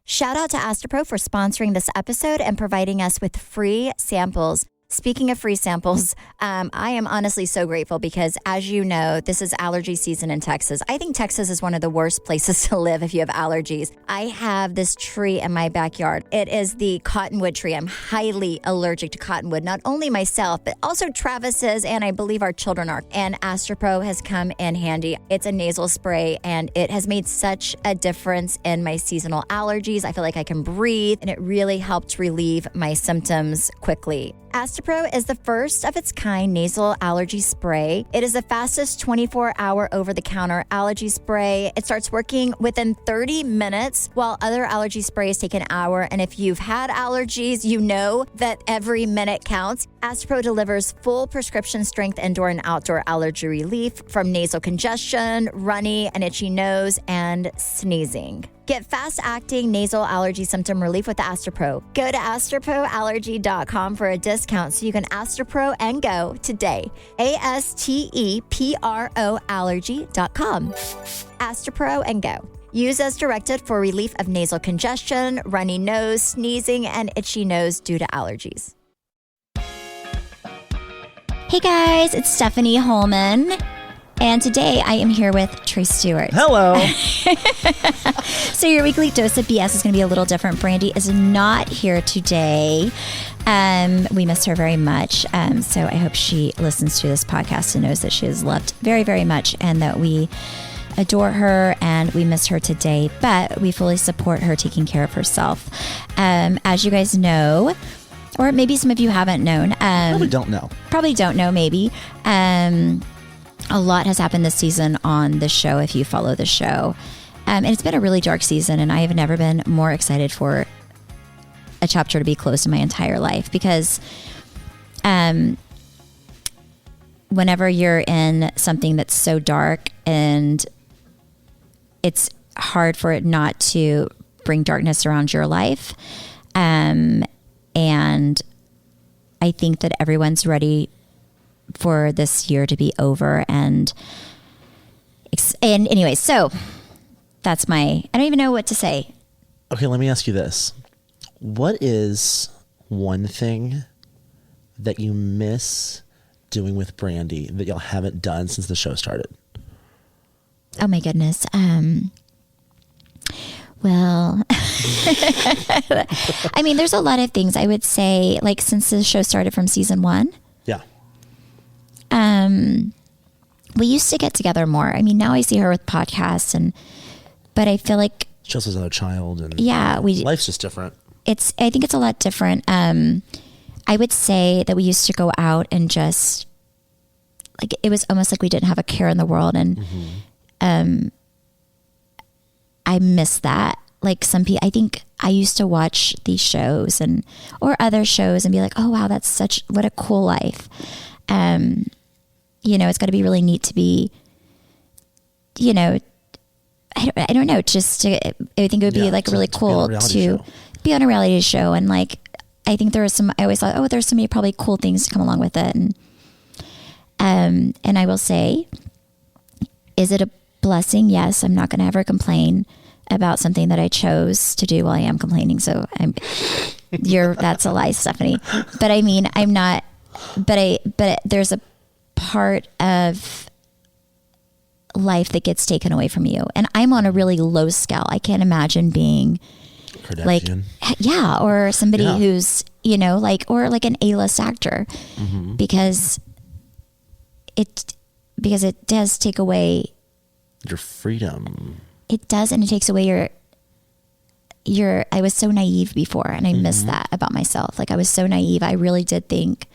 Shout out to Astropro for sponsoring this episode and providing us with free samples. Speaking of free samples, I am honestly so grateful because, as you know, this is allergy season in Texas. I think Texas is one of the worst places to live if you have allergies. I have this tree in my backyard. It is the cottonwood tree. I'm highly allergic to cottonwood, not only myself, but also Travis's, and I believe our children are. And Astropro has come in handy. It's a nasal spray, and it has made such a difference in my seasonal allergies. I feel like I can breathe, and it really helped relieve my symptoms quickly. Astropro is the first of its kind nasal allergy spray. It is the fastest 24-hour over-the-counter allergy spray. It starts working within 30 minutes, while other allergy sprays take an hour. And if you've had allergies, you know that every minute counts. Astropro delivers full prescription strength indoor and outdoor allergy relief from nasal congestion, runny and itchy nose, and sneezing. Get fast-acting nasal allergy symptom relief with Astropro. Go to astroproallergy.com for a discount so you can Astropro and go today. ASTEPRO allergy.com. Astropro and go. Use as directed for relief of nasal congestion, runny nose, sneezing, and itchy nose due to allergies. Hey guys, it's Stephanie Holman. And today I am here with Trey Stewart. Hello. So your weekly dose of BS is going to be a little different. Brandy is not here today. We miss her very much. So I hope she listens to this podcast and knows that she is loved very, very much and that we adore her and we miss her today. But we fully support her taking care of herself. As you guys know, or maybe some of you haven't known. Probably don't know. Probably don't know, maybe. A lot has happened this season on the show, if you follow the show. And it's been a really dark season, and I have never been more excited for a chapter to be closed in my entire life because whenever you're in something that's so dark and it's hard for it not to bring darkness around your life. And I think that everyone's ready for this year to be over and anyway, so that's I don't even know what to say. Okay, let me ask you this. What is one thing that you miss doing with Brandy that y'all haven't done since the show started? Oh my goodness. Well, I mean, there's a lot of things I would say, like since the show started from season 1. Yeah. We used to get together more. I mean, now I see her with podcasts but I feel like she also has another child and life's just different. I think it's a lot different. I would say that we used to go out and just like, it was almost like we didn't have a care in the world. And, I miss that. Like some people, I think I used to watch these shows or other shows and be like, oh wow, what a cool life. It's got to be really neat to be, I don't know, I think it would be like really cool to be on a reality show. And like, I think I always thought, oh, there's so many probably cool things to come along with it. And I will say, is it a blessing? Yes. I'm not going to ever complain about something that I chose to do. Well, I am complaining. So that's a lie, Stephanie. But I mean, I'm not, but there's a part of life that gets taken away from you. And I'm on a really low scale. I can't imagine being Kardashian. Or somebody who's, or like an A-list actor, because it does take away your freedom. It does. And it takes away I was so naive before, and I miss that about myself. Like I was so naive. I really did think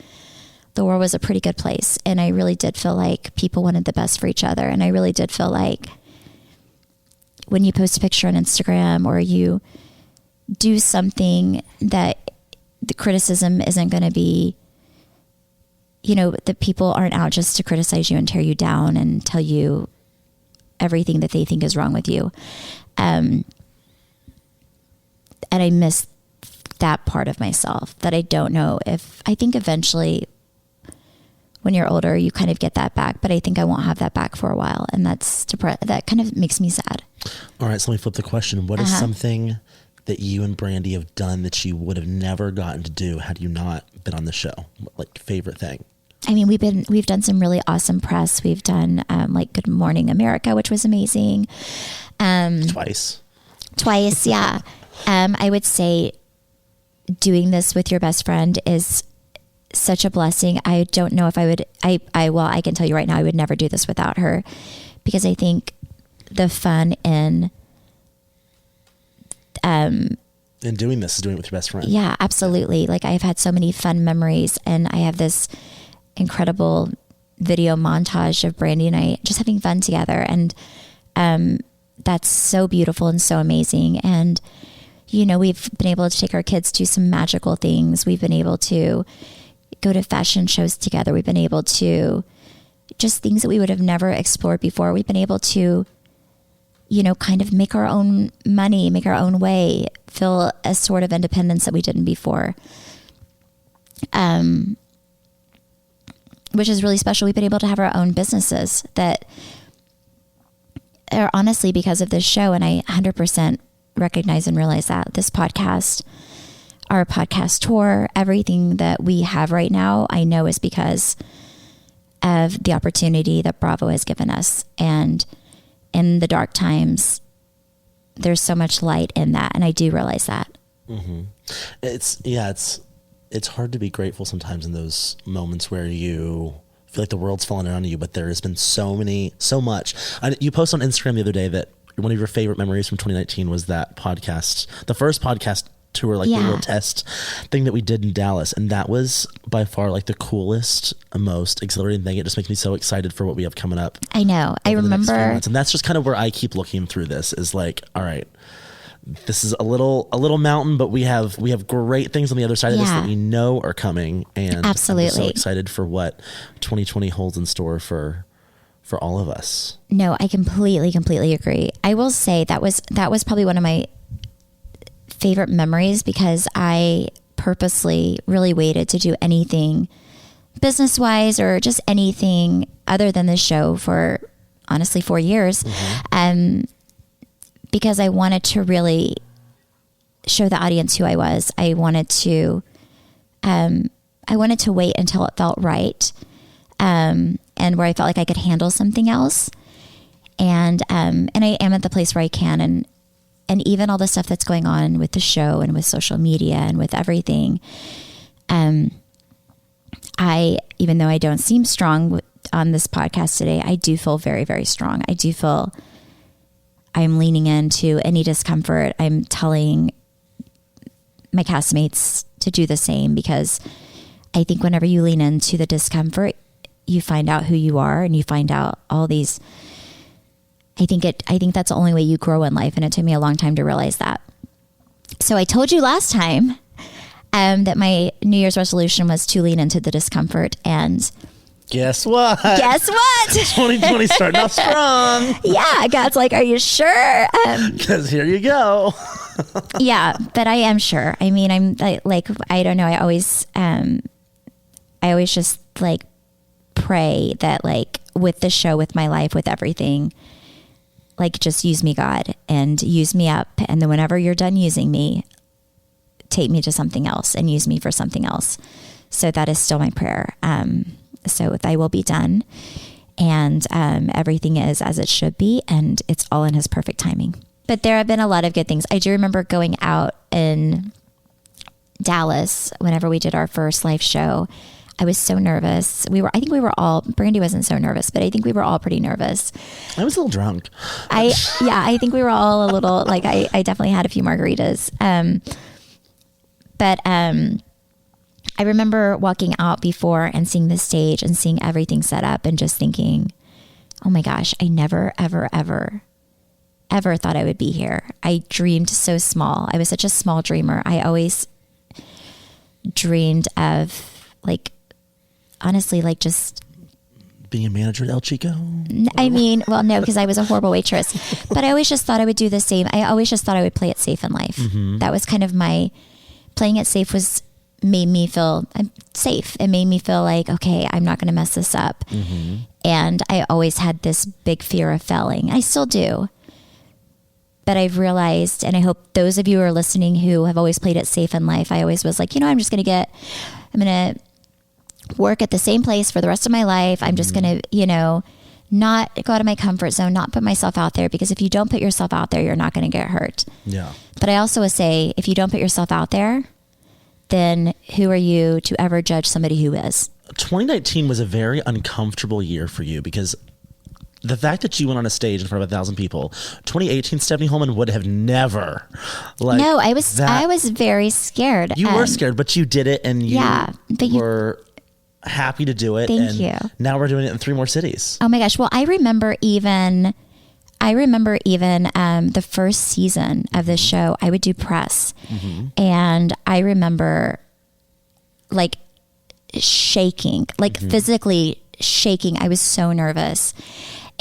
the world was a pretty good place. And I really did feel like people wanted the best for each other. And I really did feel like when you post a picture on Instagram or you do something that the criticism isn't going to be, that people aren't out just to criticize you and tear you down and tell you everything that they think is wrong with you. And I miss that part of myself that I don't know if, I think eventually when you're older, you kind of get that back, but I think I won't have that back for a while. And that kind of makes me sad. All right. So let me flip the question. What is something that you and Brandy have done that you would have never gotten to do had you not been on the show? Like, favorite thing? I mean, we've done some really awesome press. We've done like Good Morning America, which was amazing. Twice, yeah. I would say doing this with your best friend is such a blessing. I don't know if I would. Well, I can tell you right now, I would never do this without her, because I think the fun in doing this is doing it with your best friend. Yeah, absolutely. Like, I've had so many fun memories, and I have this incredible video montage of Brandy and I just having fun together. And that's so beautiful and so amazing. And, you know, we've been able to take our kids to some magical things. We've been able to go to fashion shows together. We've been able to just things that we would have never explored before. We've been able to, you know, kind of make our own money, make our own way, feel a sort of independence that we didn't before. Which is really special. We've been able to have our own businesses that are honestly because of this show. And I 100% recognize and realize that this podcast, our podcast tour, everything that we have right now, I know is because of the opportunity that Bravo has given us. And in the dark times, there's so much light in that. And I do realize that. Mm-hmm. It's hard to be grateful sometimes in those moments where you feel like the world's falling in on you, but there has been so much. You posted on Instagram the other day that one of your favorite memories from 2019 was that podcast, the first podcast tour, like the little test thing that we did in Dallas. And that was by far like the coolest, most exhilarating thing. It just makes me so excited for what we have coming up. I know. I remember. And that's just kind of where I keep looking through this is like, all right, this is a little mountain, but we have great things on the other side of this that we know are coming. And absolutely, I'm so excited for what 2020 holds in store for all of us. No, I completely agree. I will say that was probably one of my favorite memories, because I purposely really waited to do anything business wise or just anything other than this show for honestly 4 years. Mm-hmm. Because I wanted to really show the audience who I was. I wanted to wait until it felt right, and where I felt like I could handle something else. And I am at the place where I can, and even all the stuff that's going on with the show and with social media and with everything. Even though I don't seem strong on this podcast today, I do feel very, very strong. I do feel I'm leaning into any discomfort. I'm telling my castmates to do the same, because I think whenever you lean into the discomfort, you find out who you are, and you find out all these. I think that's the only way you grow in life, and it took me a long time to realize that. So I told you last time that my New Year's resolution was to lean into the discomfort, and guess what? 2020 starting off strong. Yeah, God's like, are you sure? Because here you go. Yeah, but I am sure. I mean, I'm like I don't know. I always just like pray that, like, with the show, with my life, with everything, like, just use me, God, and use me up. And then whenever you're done using me, take me to something else and use me for something else. So that is still my prayer. So thy will be done, and everything is as it should be, and it's all in his perfect timing. But there have been a lot of good things. I do remember going out in Dallas whenever we did our first live show. I was so nervous. I think we were all, Brandy wasn't so nervous, but I think we were all pretty nervous. I was a little drunk. I think we were all a little, like, I definitely had a few margaritas. But I remember walking out before and seeing the stage and seeing everything set up and just thinking, oh my gosh, I never, ever, ever, ever thought I would be here. I dreamed so small. I was such a small dreamer. I always dreamed of, like, honestly, like, just being a manager at El Chico. I mean, well, no, because I was a horrible waitress, but I always just thought I would do the same. I always just thought I would play it safe in life. Mm-hmm. That was kind of playing it safe made me feel safe. It made me feel like, okay, I'm not going to mess this up. Mm-hmm. And I always had this big fear of failing. I still do. But I've realized, and I hope those of you who are listening who have always played it safe in life, I always was like, I'm going to work at the same place for the rest of my life. I'm just going to, not go out of my comfort zone, not put myself out there, because if you don't put yourself out there, you're not going to get hurt. Yeah. But I also would say, if you don't put yourself out there, then who are you to ever judge somebody who is? 2019 was a very uncomfortable year for you, because the fact that you went on a stage in front of 1,000 people, 2018, Stephanie Holman would have never. No, I was very scared. You were scared, but you did it, and you were happy to do it. Thank you. Now we're doing it in 3 more cities. Oh my gosh. Well, I remember even the first season of the show, I would do press, and I remember like shaking, like physically shaking. I was so nervous,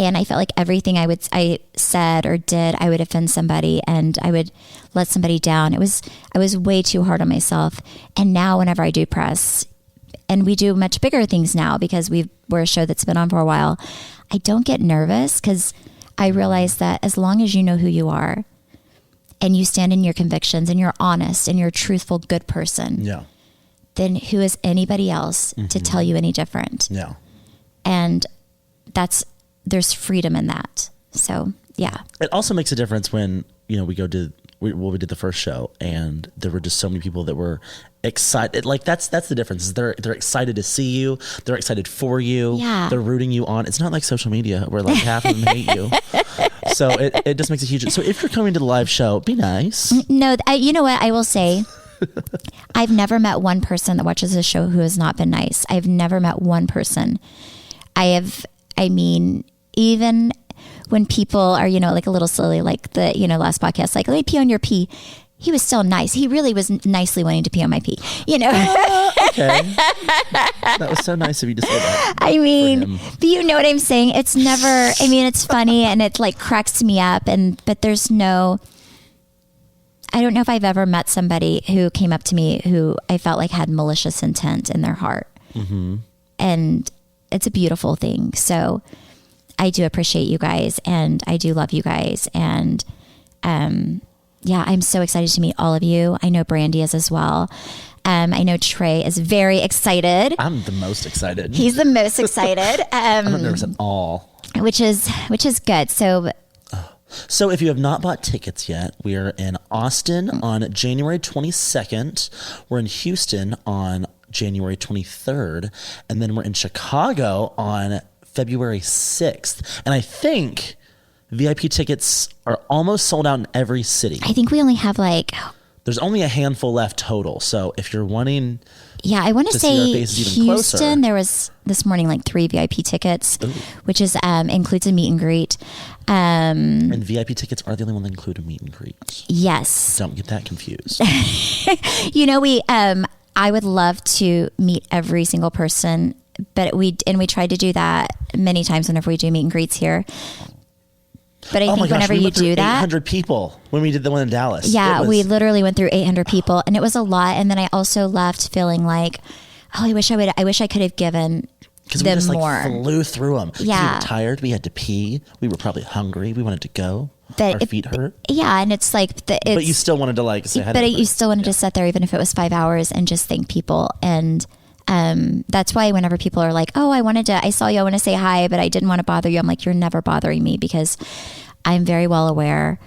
and I felt like everything I said or did, I would offend somebody, and I would let somebody down. I was way too hard on myself. And now whenever I do press, and we do much bigger things now because we're a show that's been on for a while, I don't get nervous, because I realize that as long as you know who you are and you stand in your convictions and you're honest and you're a truthful, good person, then who is anybody else to tell you any different? Yeah. And there's freedom in that. So, yeah. It also makes a difference when, we did the first show, and there were just so many people that were excited. Like that's the difference. Is they're excited to see you. They're excited for you. Yeah. They're rooting you on. It's not like social media where like half of them hate you. So it just makes a huge. So if you're coming to the live show, be nice. No, you know what I will say. I've never met one person that watches this show who has not been nice. I've never met one person. Even when people are, like a little silly, like the, last podcast, like, let me pee on your pee. He was still nice. He really was nicely wanting to pee on my pee, Okay. That was so nice of you to say that. But you know what I'm saying? It's never, it's funny and it like cracks me up, but there's no, I don't know if I've ever met somebody who came up to me who I felt like had malicious intent in their heart. And it's a beautiful thing. So I do appreciate you guys, and I do love you guys. And, I'm so excited to meet all of you. I know Brandy is as well. I know Trey is very excited. I'm the most excited. He's the most excited. I'm not nervous at all. Which is good. So if you have not bought tickets yet, we are in Austin on January 22nd. We're in Houston on January 23rd. And then we're in Chicago on February 6th. And I think VIP tickets are almost sold out in every city. I think we only have there's only a handful left total. So if you're wanting I want to say Houston, closer, there was this morning 3 VIP tickets, which is includes a meet and greet. And VIP tickets are the only one that include a meet and greet. Yes. Don't get that confused. I would love to meet every single person, but we tried to do that many times whenever we do meet and greets here. But I think whenever you do that, 800 people when we did the one in Dallas. Yeah, we literally went through 800 people, and it was a lot. And then I also left feeling like, I wish I could have given because we just more. Flew through them. Yeah, we were tired. We had to pee. We were probably hungry. We wanted to go. Our feet hurt. Yeah, and it's like but you still wanted to say hi. But you still wanted to sit there, even if it was 5 hours, and just thank people. And that's why whenever people are like, oh, I saw you, I want to say hi, but I didn't want to bother you. I'm like, you're never bothering me, because I'm very well aware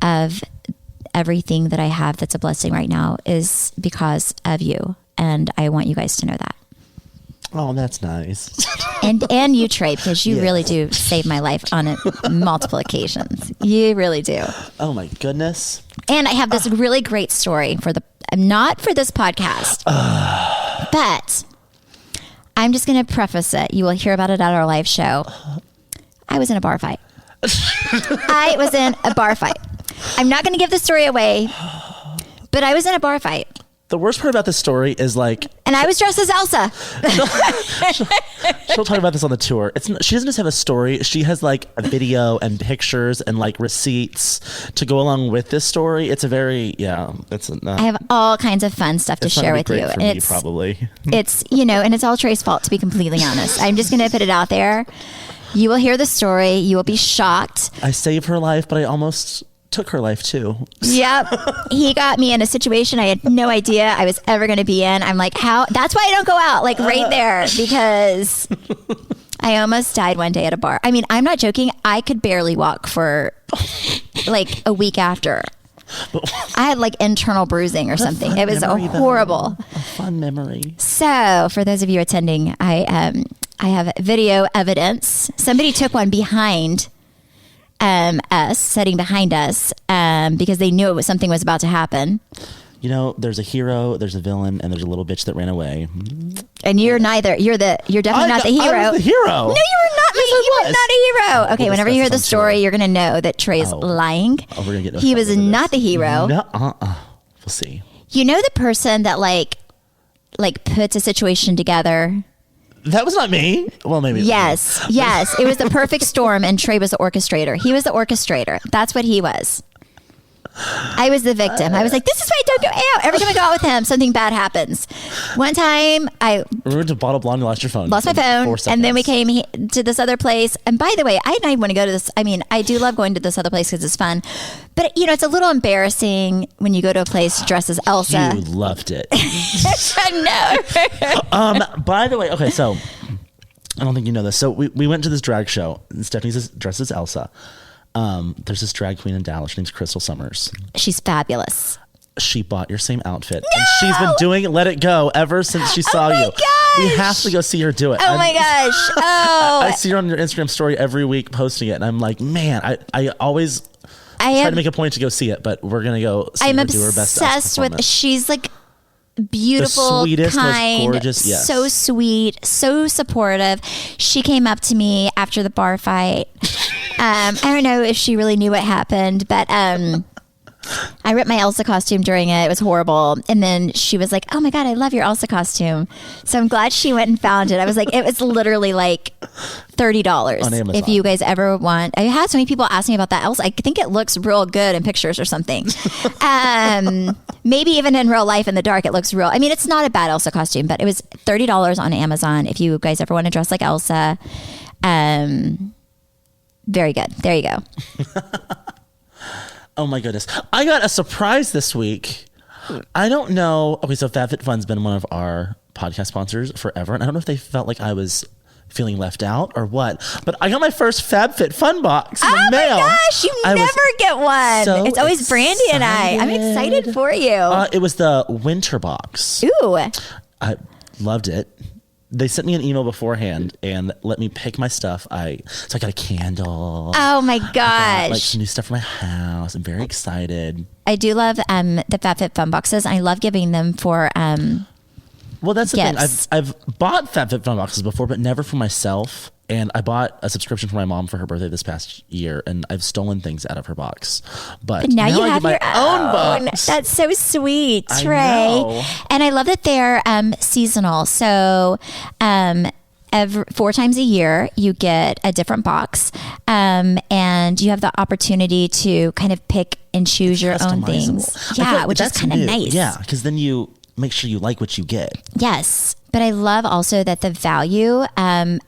of everything that I have that's a blessing right now is because of you. And I want you guys to know that. Oh, that's nice. and you, Trey, because you really do save my life on multiple occasions. You really do. Oh my goodness. And I have this really great story not for this podcast, but I'm just going to preface it. You will hear about it at our live show. I was in a bar fight. I was in a bar fight. I'm not going to give the story away, but I was in a bar fight. The worst part about this story is and I was dressed as Elsa. She'll talk about this on the tour. She doesn't just have a story. She has a video and pictures and receipts to go along with this story. It's a very, I have all kinds of fun stuff to share with you. For me, probably. It's, and it's all Trey's fault, to be completely honest. I'm just going to put it out there. You will hear the story. You will be shocked. I saved her life, but I almost took her life too. Yep. He got me in a situation I had no idea I was ever going to be in. I'm like, how? That's why I don't go out, like right there, because I almost died one day at a bar. I mean, I'm not joking. I could barely walk for like a week after. I had like internal bruising or something. It was horrible. A fun memory. So for those of you attending, I have video evidence. Somebody took one behind us, sitting behind us, because they knew something was about to happen. You know, there's a hero, there's a villain, and there's a little bitch that ran away. And you're neither. You're definitely not the hero. I was the hero. No, you were not. Yes, You were not a hero. Okay, whenever you hear the story, you're gonna know that Trey's lying. Oh, we're gonna get. He was not the hero. No, we'll see. You know the person that like puts a situation together. That was not me. Well, maybe. Yes. It was the perfect storm, and Trey was the orchestrator. He was the orchestrator. That's what he was. I was the victim. I was like, this is why I don't go out. Every time I go out with him, something bad happens. One time, I went to Bottle Blonde and lost your phone. Lost my phone. And then we came to this other place. And by the way, I didn't even want to go to this. I mean, I do love going to this other place because it's fun. But, you know, it's a little embarrassing when you go to a place dressed as Elsa. You loved it. I know. By the way, okay, so I don't think you know this. So we went to this drag show, and Stephanie's dressed as Elsa. There's this drag queen in Dallas. Her name's Crystal Summers. She's fabulous. She bought your same outfit. No! And she's been doing Let It Go ever since she saw you. Gosh! We have to go see her do it. Oh my gosh. Oh. I see her on your Instagram story every week posting it. And I'm like, man, I always try to make a point to go see it, but we're going to go see her do her best. I'm obsessed with, she's like beautiful, the sweetest, kind, most gorgeous, yes. So sweet, so supportive. She came up to me after the bar fight. I don't know if she really knew what happened, but I ripped my Elsa costume during it. It was horrible. And then she was like, oh my God, I love your Elsa costume. So I'm glad she went and found it. I was like, it was literally like $30 on Amazon. If you guys ever want. I had so many people ask me about that Elsa. I think it looks real good in pictures or something. Maybe even in real life in the dark, it looks real. I mean, it's not a bad Elsa costume, but it was $30 on Amazon if you guys ever want to dress like Elsa. Very good. There you go. Oh my goodness. I got a surprise this week. I don't know. Okay, so FabFitFun's been one of our podcast sponsors forever. And I don't know if they felt like I was feeling left out or what, but I got my first FabFitFun box in the mail. Oh my gosh, you never get one. So it's always Brandy and I'm excited for you. It was the winter box. Ooh. I loved it. They sent me an email beforehand and let me pick my stuff. So I got a candle. Oh my gosh. I got, like, some new stuff for my house. I'm very excited. I do love the FabFitFun boxes. I love giving them for well, that's the gifts. thing. I've bought FabFitFun boxes before, but never for myself. And I bought a subscription for my mom for her birthday this past year, and I've stolen things out of her box. But now you I have get your own box. That's so sweet, I Trey. know. And I love that they're seasonal. So 4 times a year, you get a different box, and you have the opportunity to kind of pick and choose your own things. Yeah, which is kind of nice. Yeah, because then you make sure you like what you get. Yes. But I love also that the value,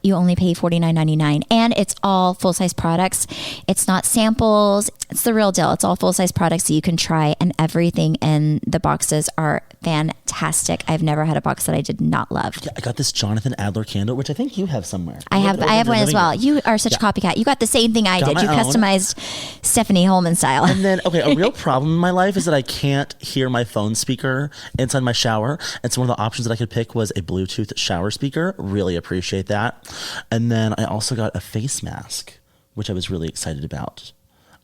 you only pay $49.99, and it's all full-size products. It's not samples. It's the real deal. It's all full-size products that you can try, and everything in the boxes are fantastic. I've never had a box that I did not love. Yeah, I got this Jonathan Adler candle, which I think you have somewhere. I have one as well. You are such a copycat. You got the same thing I did. You customized Stephanie Holman style. And then, okay, a real problem in my life is that I can't hear my phone speaker inside my shower. And so one of the options that I could pick was a Bluetooth shower speaker. Really appreciate that. And then I also got a face mask, which I was really excited about.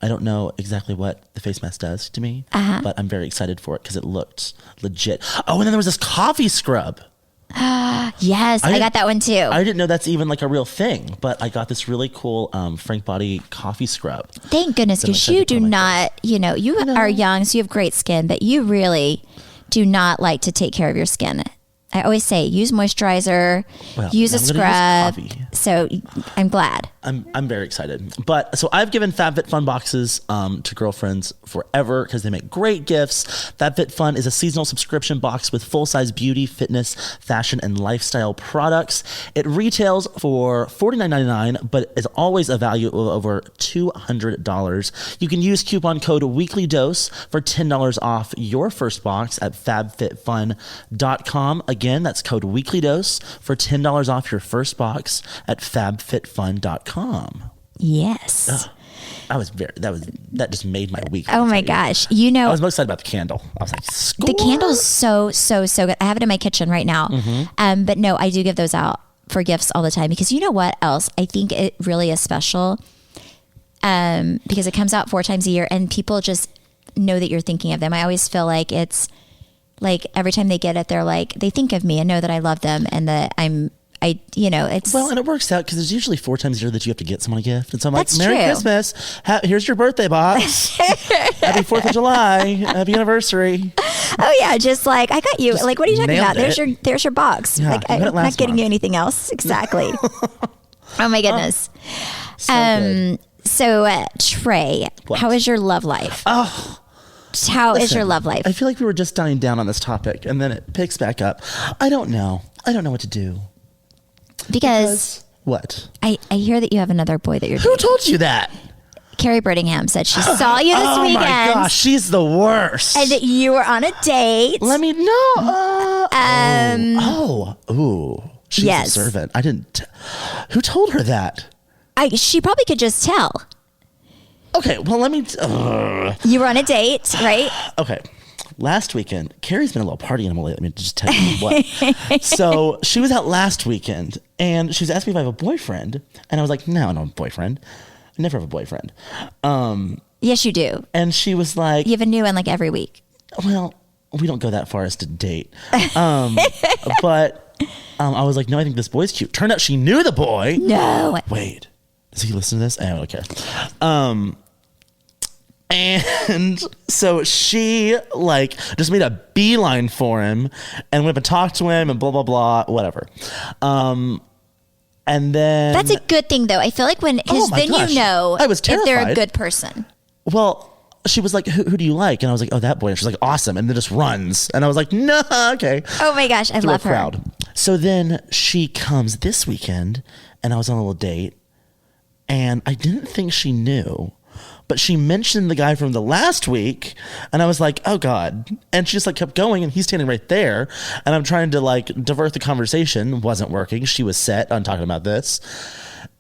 I don't know exactly what the face mask does to me, but I'm very excited for it because it looked legit. Oh, and then there was this coffee scrub. Yes, I got that one too. I didn't know that's even like a real thing, but I got this really cool Frank Body coffee scrub. Thank goodness, because you do not, you are young, so you have great skin, but you really do not like to take care of your skin I always say use moisturizer, use a scrub. So I'm glad. I'm very excited. But so I've given FabFitFun boxes to girlfriends forever because they make great gifts. FabFitFun is a seasonal subscription box with full-size beauty, fitness, fashion, and lifestyle products. It retails for $49.99, but is always a value of over $200. You can use coupon code WeeklyDose for $10 off your first box at fabfitfun.com. Again, that's code WeeklyDose for $10 off your first box at fabfitfun.com. Yes. That just made my week. Oh my gosh. You know, I was most excited about the candle. I was like, score! The candle's so good. I have it in my kitchen right now. But no, I do give those out for gifts all the time because you know what else? I think it really is special because it comes out 4 times a year and people just know that you're thinking of them. I always feel like it's like every time they get it, they're like, they think of me and know that I love them and that it's... Well, and it works out because there's usually 4 times a year that you have to get someone a gift. And so I'm like, That's Merry true. Christmas. Here's your birthday box. Happy 4th of July. Happy anniversary. Oh yeah, just like, I got you. Like, what are you talking about? nailed There's your box. Yeah, like, you got it I'm last not getting you month. anything else. Exactly. Oh my goodness. Good. So Trey, What? how is your love life? Oh, How is your love life? I feel like we were just dying down on this topic and then it picks back up. I don't know what to do. Because What? I hear that you have another boy that you're Who dating. told you that? Carrie Brittingham said she saw you this Oh weekend. my gosh, she's the worst. And that you were on a date. Let me know. She's Yes. observant. I didn't. Who told her that? She probably could just tell. Okay, well, let me. You were on a date, right? Okay. Last weekend, Carrie's been a little party animal lately. Let me just tell you what. So she was out last weekend and she was asking me if I have a boyfriend. And I was like, no, I don't have a boyfriend. I never have a boyfriend. Yes, you do. And she was like, You have a new one like every week. well, we don't go that far as to date. But I was like, no, I think this boy's cute. Turned out she knew the boy. No. Wait, does he listen to this? I don't care. And so she like just made a beeline for him and went up and talked to him and blah, blah, blah, whatever. And then That's a good thing, though. I feel like because my then gosh. you know I was if they're a terrified. good person. well, she was like, who do you like? And I was like, oh, that boy. And she's like, awesome. And then just runs. And I was like, no, okay. Oh my gosh, I Through a love her. crowd. So then she comes this weekend and I was on a little date and I didn't think she knew, but she mentioned the guy from the last week and I was like, oh God. And she just like kept going and he's standing right there and I'm trying to like divert the conversation. Wasn't working. She was set on talking about this.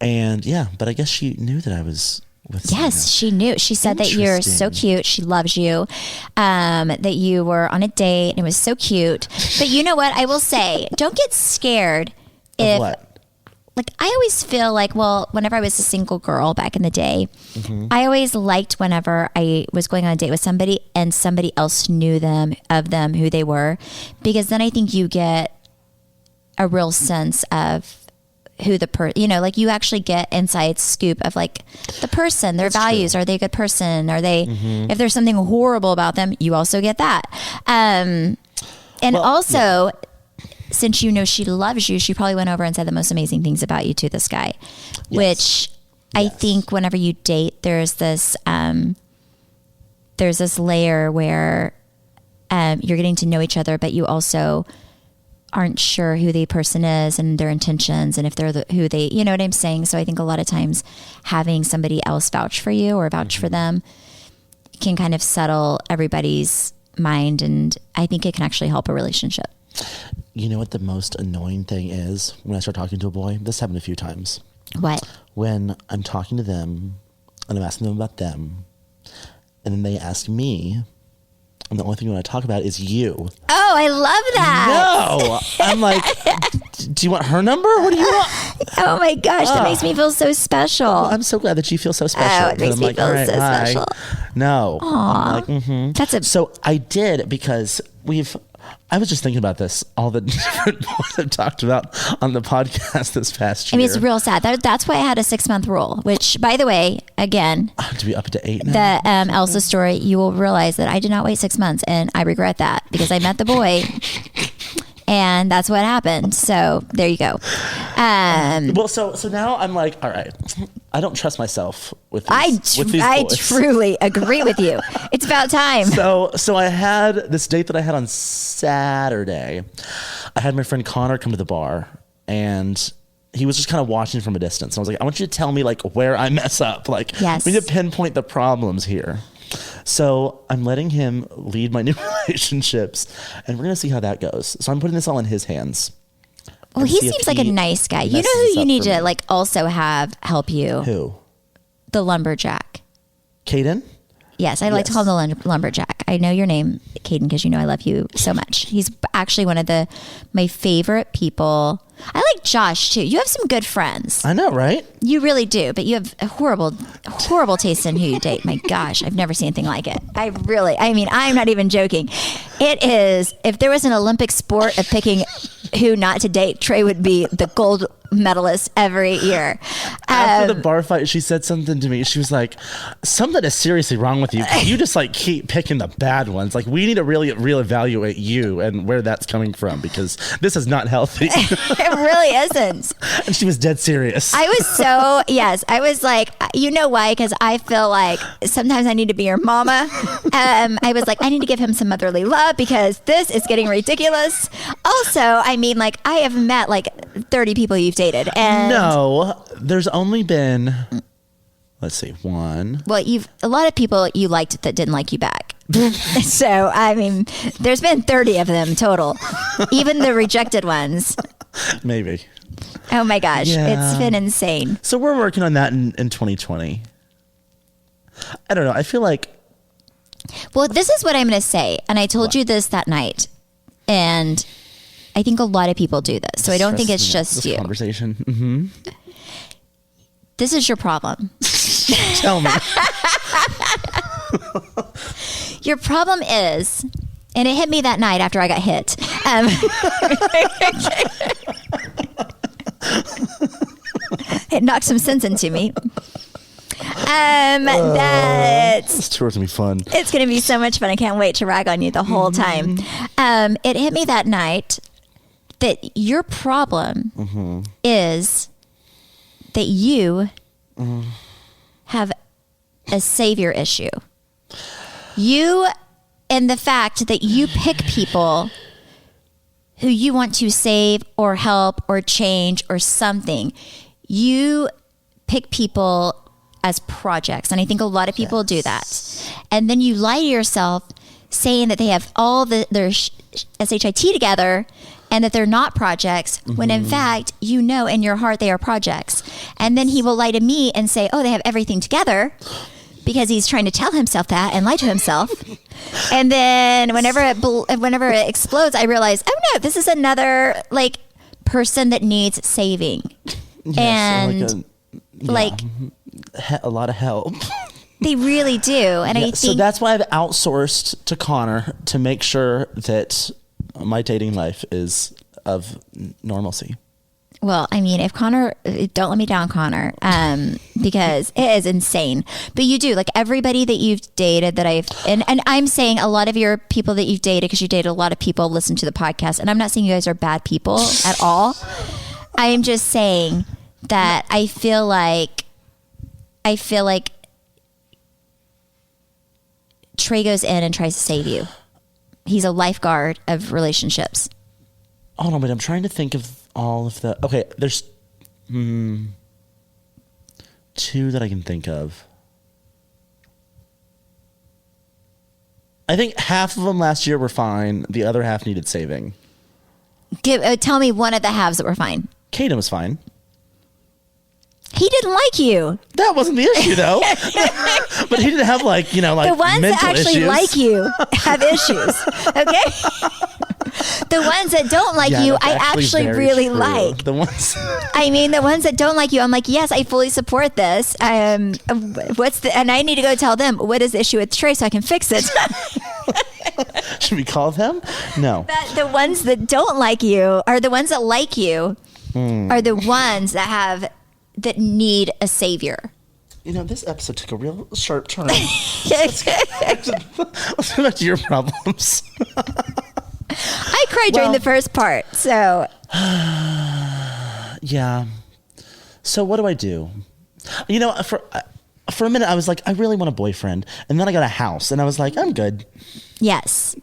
And yeah, but I guess she knew that I was with someone Yes, else. she knew. She said that you're so Interesting. cute. She loves you. That you were on a date and it was so cute. But you know what? I will say, don't get scared Of if what? like I always feel like, well, whenever I was a single girl back in the day, Mm-hmm. I always liked whenever I was going on a date with somebody and somebody else knew them, who they were, because then I think you get a real sense of who like you actually get inside scoop of like the person, their values. true. Are they a good person? Are they, if there's something horrible about them, you also get that. And Well, also, since you know she loves you, she probably went over and said the most amazing things about you to this guy, which I think whenever you date, there's this layer where you're getting to know each other, but you also aren't sure who the person is and their intentions and if they're who they, you know what I'm saying? So I think a lot of times having somebody else vouch for you or vouch for them can kind of settle everybody's mind. And I think it can actually help a relationship. You know what the most annoying thing is when I start talking to a boy? This happened a few times. What? When I'm talking to them and I'm asking them about them, and then they ask me, and the only thing you want to talk about is you. Oh, I love that. No! I'm like, do you want her number? What do you want? Oh my gosh, that makes me feel so special. Well, I'm so glad that you feel so special. Oh, it makes I'm me like, feel all right, so bye. special. No. I'm like, mm-hmm. So I did because I was just thinking about this, all the different boys I've talked about on the podcast this past year. I mean, it's real sad. That's why I had a 6-month rule, which, by the way, again, To be up to 8 now. the Elsa story, you will realize that I did not wait 6 months, and I regret that because I met the boy, And that's what happened. So there you go. Well, so now I'm like, all right, I don't trust myself with these I boys. truly agree with you. It's about time. So I had this date that I had on Saturday. I had my friend Connor come to the bar, and he was just kind of watching from a distance. And I was like, I want you to tell me like where I mess up. Like, yes. we need to pinpoint the problems here. So I'm letting him lead my new relationships, and we're going to see how that goes. So I'm putting this all in his hands. Well, he seems like a nice guy. You know who you need to like also have help you? Who? The lumberjack. Caden? Yes, I like to call him the lumberjack. I know your name, Caden, because you know I love you so much. He's actually one of my favorite people. I like Josh too. You have some good friends. I know, right? You really do, but you have a horrible taste in who you date. My gosh, I've never seen anything like it. I'm not even joking. It is, if there was an Olympic sport of picking who not to date, Trey would be the gold medalist every year. After the bar fight, she said something to me. She was like, something is seriously wrong with you. You just like keep picking the bad ones. Like, we need to really reevaluate you and where that's coming from, because this is not healthy. It really isn't. And she was dead serious. I was like, you know why? Because I feel like sometimes I need to be your mama. I was like, I need to give him some motherly love because this is getting ridiculous. Also, I have met like 30 people you've dated. And no, there's only been, let's see, one. Well, a lot of people you liked that didn't like you back. So, there's been 30 of them total. Even the rejected ones. Maybe. Oh my gosh. Yeah. It's been insane. So we're working on that in 2020. I don't know. I feel like. Well, this is what I'm going to say. And I told you this that night. And I think a lot of people do this. So I don't think it's just you. Conversation. Mm-hmm. This is your problem. Tell me. Your problem is, and it hit me that night after I got hit. It knocked some sense into me. This tour's gonna be fun. It's gonna be so much fun. I can't wait to rag on you the whole time. It hit me that night that your problem is that you have a savior issue. You, and the fact that you pick people who you want to save or help or change or something. You pick people as projects. And I think a lot of people do that. And then you lie to yourself saying that they have all their SHIT together and that they're not projects, when in fact, you know in your heart they are projects. And then he will lie to me and say, oh, they have everything together, because he's trying to tell himself that and lie to himself. And then whenever it explodes, I realize, oh no, this is another like person that needs saving. Yes, and a lot of help. They really do. And I think so that's why I've outsourced to Connor to make sure that my dating life is of normalcy. Well, if Connor, don't let me down, Connor, because it is insane. But you do, like everybody that you've dated and I'm saying a lot of your people that you've dated, because you dated a lot of people, listen to the podcast. And I'm not saying you guys are bad people at all. I'm just saying that I feel like Trey goes in and tries to save you. He's a lifeguard of relationships. Hold on, but I'm trying to think of all of the. Okay, there's two that I can think of. I think half of them last year were fine. The other half needed saving. Tell me one of the halves that were fine. Caden was fine. He didn't like you. That wasn't the issue, though. But he didn't have the ones that actually issues. like you have issues. Okay. The ones that don't like you, I actually really like. The ones. The ones that don't like you, I'm like, yes, I fully support this. And I need to go tell them what is the issue with Trey so I can fix it. Should we call them? No. The ones that don't like you, or the ones that like you, are the ones that need a savior. This episode took a real sharp turn. Let's go back to your problems. I cried during the first part. So yeah. So what do I do? You know, for a minute I was like, I really want a boyfriend, and then I got a house, and I was like, I'm good. Yes,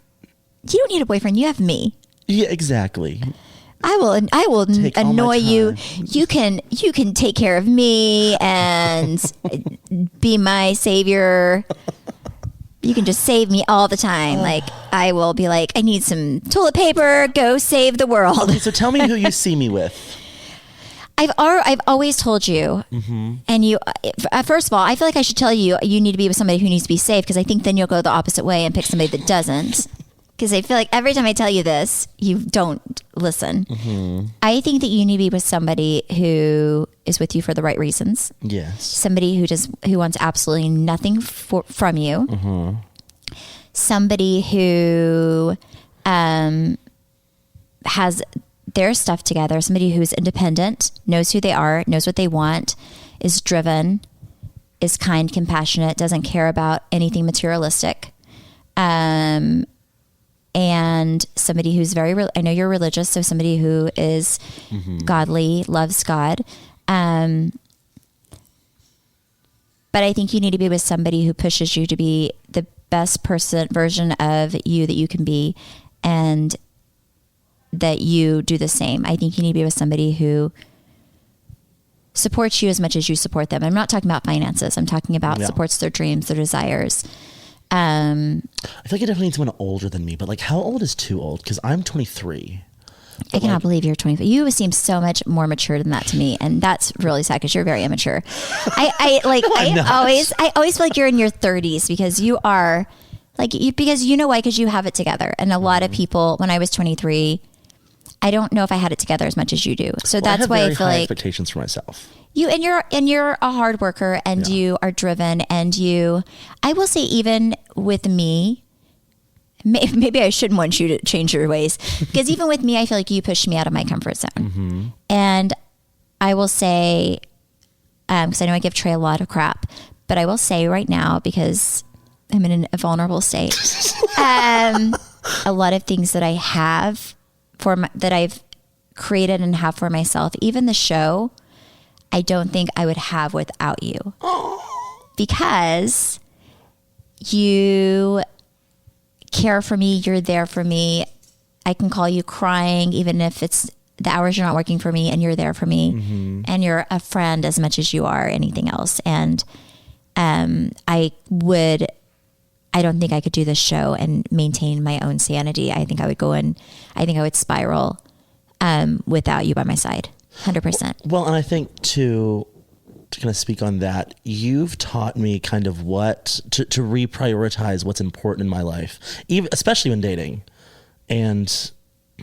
you don't need a boyfriend. You have me. Yeah, exactly. I will annoy you. You can take care of me and be my savior. You can just save me all the time. Like, I will be like, I need some toilet paper. Go save the world. Okay, so tell me who you see me with. I've always told you, and you. First of all, I feel like I should tell you you need to be with somebody who needs to be safe, because I think then you'll go the opposite way and pick somebody that doesn't. Because I feel like every time I tell you this, you don't listen. I think that you need to be with somebody who is with you for the right reasons. Yes. Somebody who wants absolutely nothing from you. Somebody who has their stuff together. Somebody who's independent, knows who they are, knows what they want, is driven, is kind, compassionate, doesn't care about anything materialistic. And somebody who's I know you're religious, so somebody who is godly, loves God. But I think you need to be with somebody who pushes you to be the best version of you that you can be, and that you do the same. I think you need to be with somebody who supports you as much as you support them. I'm not talking about finances. I'm talking about supports their dreams, their desires. I feel like I definitely need someone older than me, but like, how old is too old? Because I'm 23. I cannot believe you're 25. You seem so much more mature than that to me, and that's really sad because you're very immature. I always feel like you're in your 30s because you are because you know why? Because you have it together. And a lot of people, when I was 23, I don't know if I had it together as much as you do. So that's why I feel like expectations for myself. You're a hard worker, and you are driven, and I will say, even with me, maybe I shouldn't want you to change your ways, because even with me, I feel like you pushed me out of my comfort zone. And I will say, because I know I give Trey a lot of crap, but I will say right now, because I'm in a vulnerable state, a lot of things that I have that I've created and have for myself, even the show, I don't think I would have without you. Because you care for me, you're there for me. I can call you crying, even if it's the hours you're not working for me, and you're there for me. And you're a friend as much as you are anything else. And I don't think I could do this show and maintain my own sanity. I think I would spiral without you by my side. 100%. Well, and I think to kind of speak on that, you've taught me kind of what to reprioritize what's important in my life, even especially when dating. And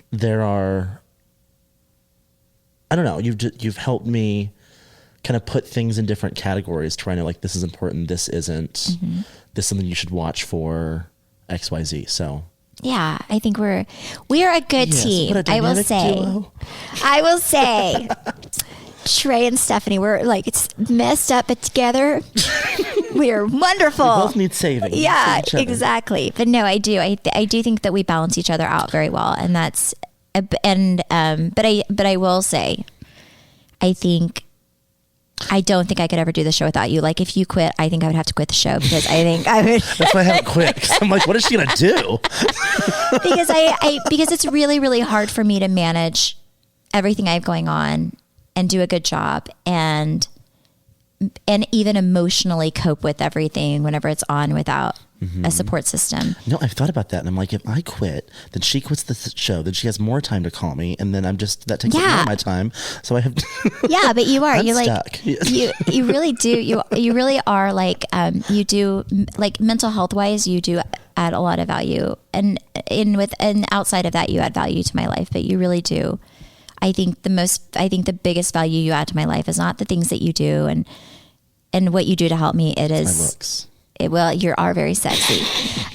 there are, I don't know, you've helped me kind of put things in different categories, trying to like, this is important, this isn't, this is something you should watch for XYZ. So yeah, I think we are a good team. I will say, Trey and Stephanie, we're like, it's messed up, but together we are wonderful. We both need saving. Yeah, exactly. But no, I do. I do think that we balance each other out very well, and that's but I will say, I don't think I could ever do the show without you. Like, if you quit, I think I would have to quit the show, because I think I would. That's why I haven't quit. 'Cause I'm like, what is she gonna do? because it's really, really hard for me to manage everything I have going on and do a good job, and even emotionally cope with everything whenever it's on without a support system. No, I've thought about that, and I'm like, if I quit, then she quits the show, then she has more time to call me, and then that takes up more of my time. So I have. Yeah, but you are. I'm You're stuck. Like you really do. You really are like you do, like, mental health wise. You do add a lot of value, and outside of that, you add value to my life. But you really do. I think the biggest value you add to my life is not the things that you do and what you do to help me. It is my looks. You are very sexy,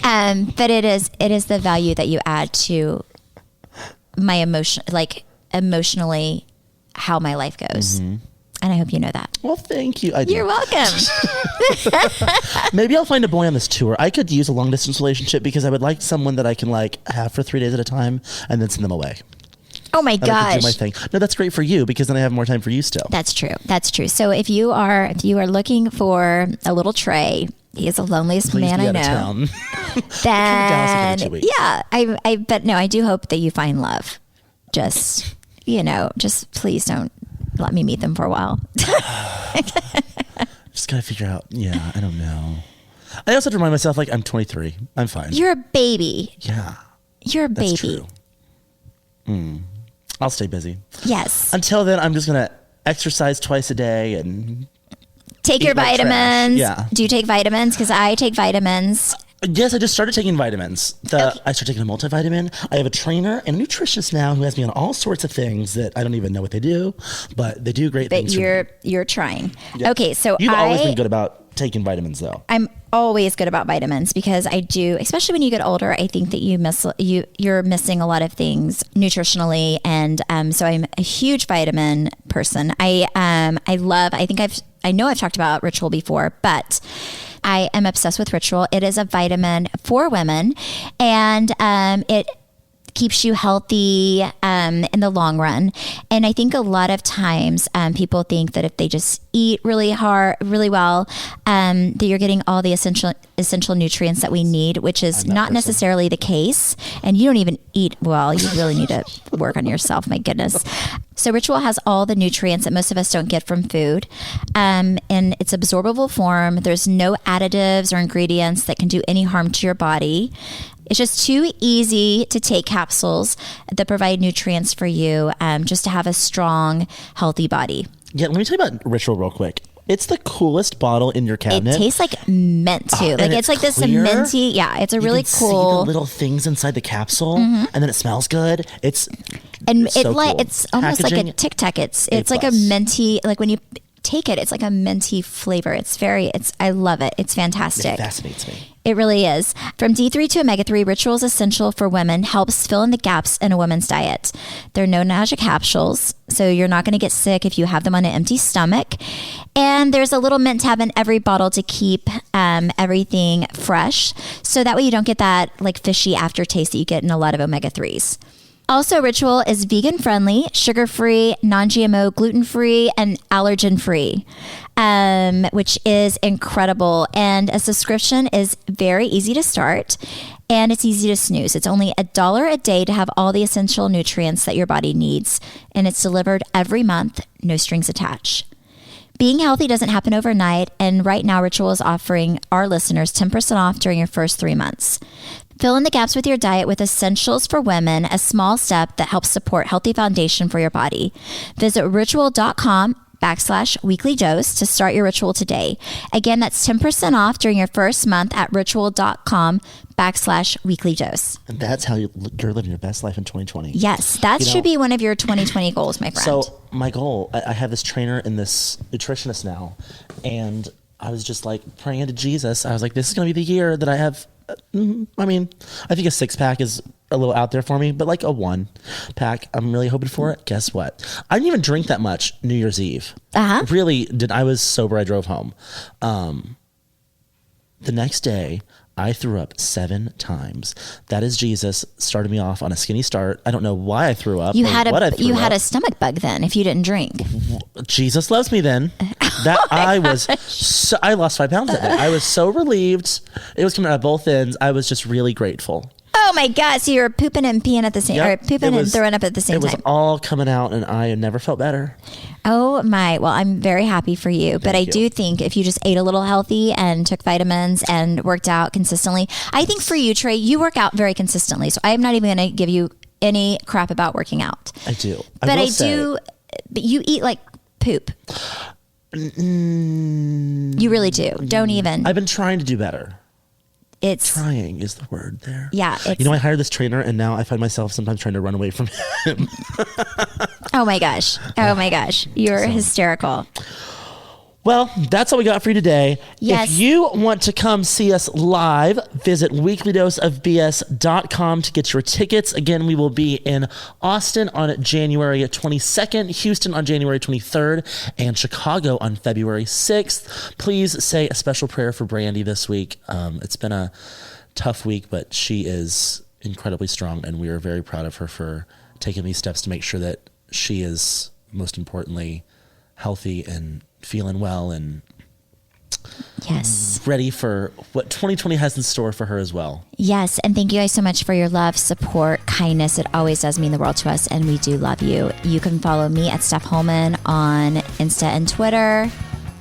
but it is the value that you add to my emotionally how my life goes. And I hope you know that. Well, thank you. I do. You're welcome. Maybe I'll find a boy on this tour. I could use a long distance relationship because I would like someone that I can like have for 3 days at a time and then send them away. Oh my And I can do my gosh. thing. No, that's great for you because then I have more time for you still. That's true. That's true. So if you are looking for a little Trey, he is the loneliest Please man be I out of know. town. Then Dallas in 2 weeks. yeah, but no, I do hope that you find love. Just please don't let me meet them for a while. Just gotta figure out. Yeah, I don't know. I also have to remind myself like I'm 23. I'm fine. You're a baby. Yeah, You're a that's baby. true. I'll stay busy. Yes. Until then, I'm just gonna exercise twice a day and Take your like trash. vitamins. Yeah. Do you take vitamins? Because I take vitamins. yes, I just started taking vitamins. I started taking a multivitamin. I have a trainer and a nutritionist now who has me on all sorts of things that I don't even know what they do, but they do great But things. for me. you're trying. Yeah. Okay, so You've always been good about taking vitamins, though. I'm always good about vitamins because I do, especially when you get older. I think that you're missing a lot of things nutritionally, and so I'm a huge vitamin person. I know I've talked about Ritual before, but I am obsessed with Ritual. It is a vitamin for women, and it keeps you healthy in the long run. And I think a lot of times people think that if they just eat really well, that you're getting all the essential nutrients that we need, which is not necessarily the case. And you don't even eat well. You really need to work on yourself. My goodness. So Ritual has all the nutrients that most of us don't get from food. In its absorbable form, there's no additives or ingredients that can do any harm to your body. It's just too easy to take capsules that provide nutrients for you just to have a strong, healthy body. Yeah, let me tell you about Ritual real quick. It's the coolest bottle in your cabinet. It tastes like mint too. Like it's like this clear. minty. Yeah, it's a really You can see cool. the little things inside the capsule, and then it smells good. It's so cool. It's almost like a Packaging, Tic Tac. It's like a minty. Like when you take it, it's like a minty flavor. I love it. It's fantastic. It fascinates me. It really is. From D3 to omega-3, Ritual is essential for women, helps fill in the gaps in a woman's diet. There are no nausea capsules, so you're not going to get sick if you have them on an empty stomach. And there's a little mint tab in every bottle to keep everything fresh. So that way you don't get that like fishy aftertaste that you get in a lot of omega-3s. Also, Ritual is vegan-friendly, sugar-free, non-GMO, gluten-free, and allergen-free, which is incredible. And a subscription is very easy to start, and it's easy to snooze. It's only $1 a day to have all the essential nutrients that your body needs, and it's delivered every month, no strings attached. Being healthy doesn't happen overnight, and right now Ritual is offering our listeners 10% off during your first 3 months. Fill in the gaps with your diet with Essentials for Women, a small step that helps support healthy foundation for your body. Visit ritual.com/weekly dose to start your Ritual today. Again, that's 10% off during your first month at ritual.com/weekly dose. And that's how you're living your best life in 2020. Yes, that should be one of your 2020 goals, my friend. So my goal, I have this trainer and this nutritionist now, and I was just like praying into Jesus. I was like, this is going to be the year that I have. I mean, I think a 6-pack is a little out there for me, but like a 1-pack, I'm really hoping for it. Guess what? I didn't even drink that much New Year's Eve. Really did. I was sober. I drove home. The next day, I threw up 7 times. That is Jesus started me off on a skinny start. I don't know why I threw up. You had a a stomach bug then if you didn't drink. Jesus loves me then. That I lost 5 pounds that day. I was so relieved. It was coming out of both ends. I was just really grateful. Oh my God. So you're pooping and peeing at the same or pooping and throwing up at the same time. It was all coming out and I never felt better. Oh my. Well, I'm very happy for you. But I do think if you just ate a little healthy and took vitamins and worked out consistently, I think for you, Trey, you work out very consistently. So I'm not even going to give you any crap about working out. I do. But but you eat like poop. You really do. Don't even. I've been trying to do better. Trying is the word there. Yeah. I hired this trainer and now I find myself sometimes trying to run away from him. Oh my gosh. You're hysterical. Well, that's all we got for you today. Yes. If you want to come see us live, visit weeklydoseofbs.com to get your tickets. Again, we will be in Austin on January 22nd, Houston on January 23rd, and Chicago on February 6th. Please say a special prayer for Brandy this week. It's been a tough week, but she is incredibly strong, and we are very proud of her for taking these steps to make sure that she is, most importantly, healthy and feeling well and yes, ready for what 2020 has in store for her as well. Yes, and thank you guys so much for your love, support, kindness. It always does mean the world to us, and we do love you. You can follow me at Steph Holman on Insta and Twitter.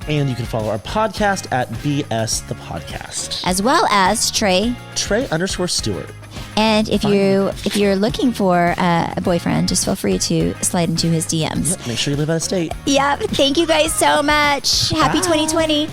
And you can follow our podcast at BS the Podcast. As well as Trey _Stewart. And if you're looking for a boyfriend, just feel free to slide into his DMs. Yep, make sure you live out of state. Yep. Thank you guys so much. Happy Bye. 2020.